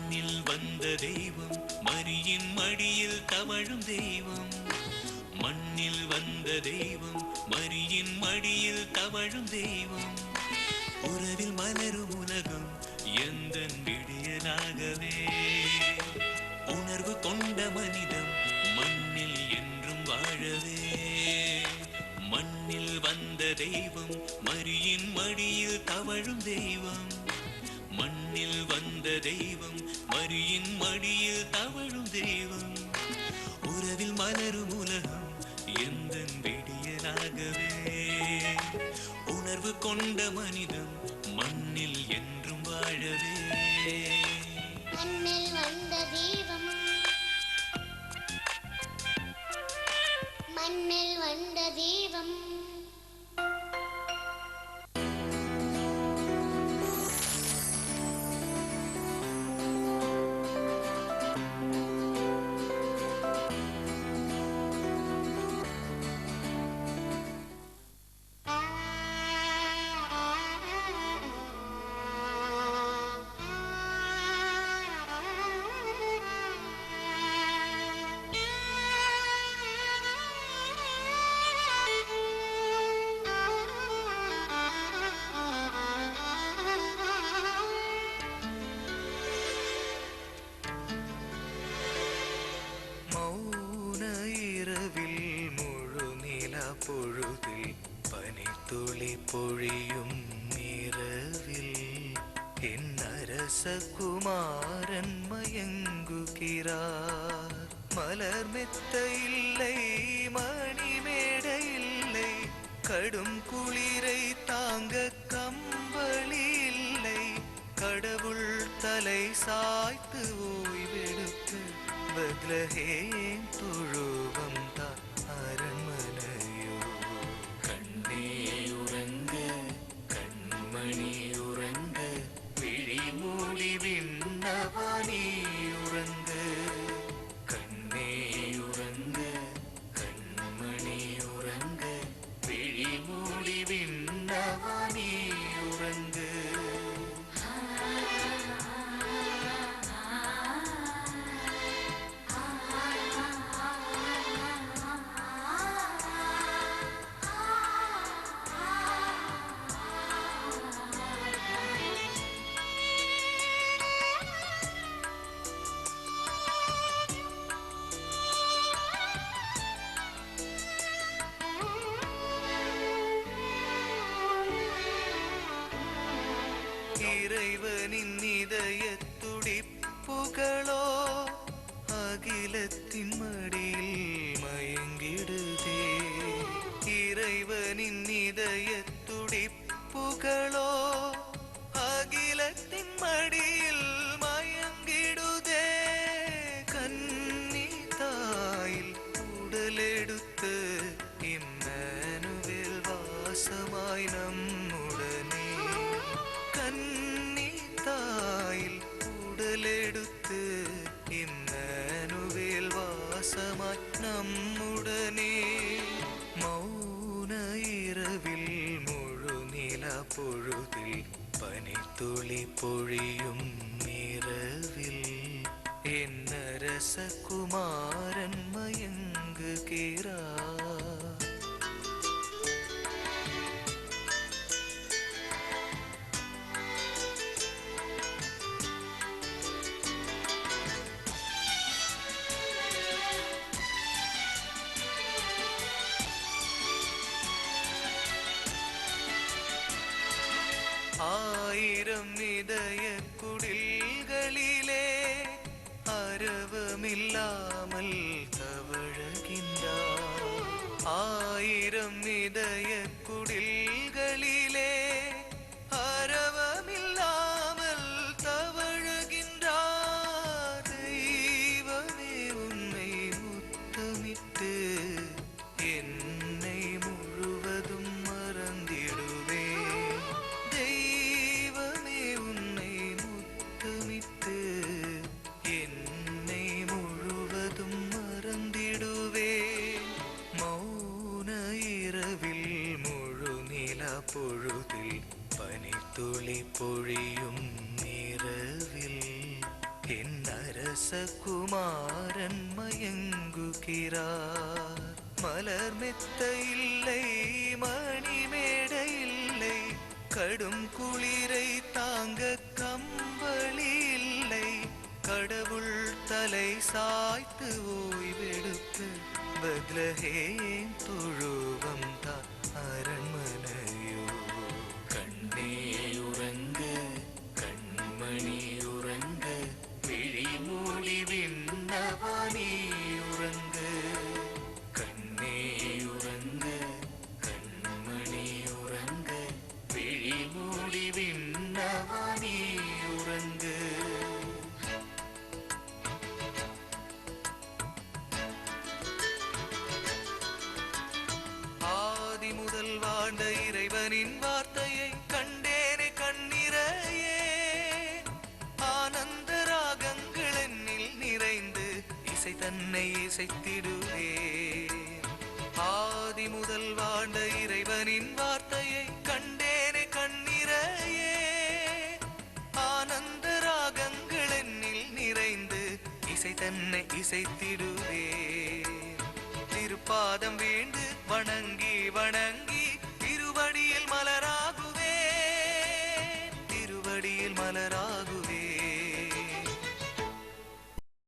மண்ணில் வந்த தெய்வம் மரியின் மடியில் தவழும் தெய்வம். மண்ணில் வந்த தெய்வம் மரியின் மடியில் தவழும் தெய்வம். உறவில் மலரும் உலகம் எந்தன் விடியலாகவே. உணர்வு கொண்ட மனிதம் மண்ணில் என்றும் வாழவே. மண்ணில் வந்த தெய்வம் மரியின் மடியில் தவழும் தெய்வம். மண்ணில் வந்த தெய்வம் மரியின் மடியில் தவழும் தெய்வம். உறவில் மலரும் உலகம் எந்தன் விடியலாகவே. உணர்வு கொண்ட மனிதம் மண்ணில் என்றும் வாழவே. மண்ணில் வந்த தெய்வம் மண்ணில் வந்த தெய்வம். பொழுதில் பனித்துளி பொழியும் இரவில் என் அரச குமாரன் மயங்குகிறார். மலர் மெத்த இல்லை, மணிமேட இல்லை, கடும் குளிரை தாங்க கம்பளி இல்லை. கடவுள் தலை சாய்த்து ஓய்வெடுக்க பெத்லகேம் தொழுவம் தான் அரண்மனையோ. கண்ணே உறங்க, கண்மணி உறங்க, விழி மூடி விண்ணவானி உறங்க. கண்ணே உறங்க, கண்மணி உறங்க, விழி மூடி விண்ணவானி உறங்க. இறைவனின் இதய துடிப்புகளோ அகிலத்தின் மடியில் மயங்கிடுதே. இறைவனின் இதய துடிப்புகளோ அகிலத்தின் மடியில் மயங்கிடுதே. கன்னி தாயில் உடலெடுத்து இம்மானுவேல் வாசமாய் நம்முடனே. கன்னி தாயில் உடலெடுத்து இம்மானுவேல் வாசமாய் நம்முடனே. மௌன இரவில் முழு நிலா பொழுதில் பனித்துளி பொழியும் இரவில் என் அரச குமாரன் மயங்குகிறார். ஆயிரம் இதய குடில்களிலே அரவமில்லாமல் தவழுகின்றார். ஆயிரம் இதய குடில்களிலே அரவமில்லாமல் தவழுகின்றார். தெய்வமே உன்னை முத்தமிட்டு என்னை முழுவதும் மறந்திடுவேன். தெய்வமே உன்னை முத்தமிட்டு என்னை முழுவதும் மறந்திடுவேன். மௌன இரவில் முழு நிலா பொழுதில் பனித்துளி பொழியும் இரவில் என் அரச குமாரன் மயங்குகிறார். மலர் மெத்த இல்லை, மணிமேட இல்லை, கடும் குளிரை தாங்க கம்பளி இல்லை, கடவுள் தலை சாய்த்து ஓய்வெடுப்பு பத்லஹேம் தொழுவம் தான் அரண்மனையோ. கண்ணே உறங்க, கண்மணி உறங்க, விழி மூடி விண்ணவானி உறங்க. கண்ணே உறங்க, கண்மணி உறங்க, விழி மூடி விண்ணவானி உறங்க. ஆதி முதல் வாழ்ந்த இறைவனின் வார்த்தையை கண்டேனே கண்ணிறையே. ஆனந்த ராகங்கள் என்னில் நிறைந்து இசை தன்னை இசைத்திடுவே. ஆதி முதல் வாழ்ந்த இறைவனின் வார்த்தையை கண்டேனே கண்ணிறையே. ஆனந்த ராகங்கள் என்னில் நிறைந்து இசை தன்னை இசைத்திடுவே. திருப்பாதம் வீண்டு வணங்கி வணங்கி திருவடியில் மலராகுவே, திருவடியில் மலராகுவே.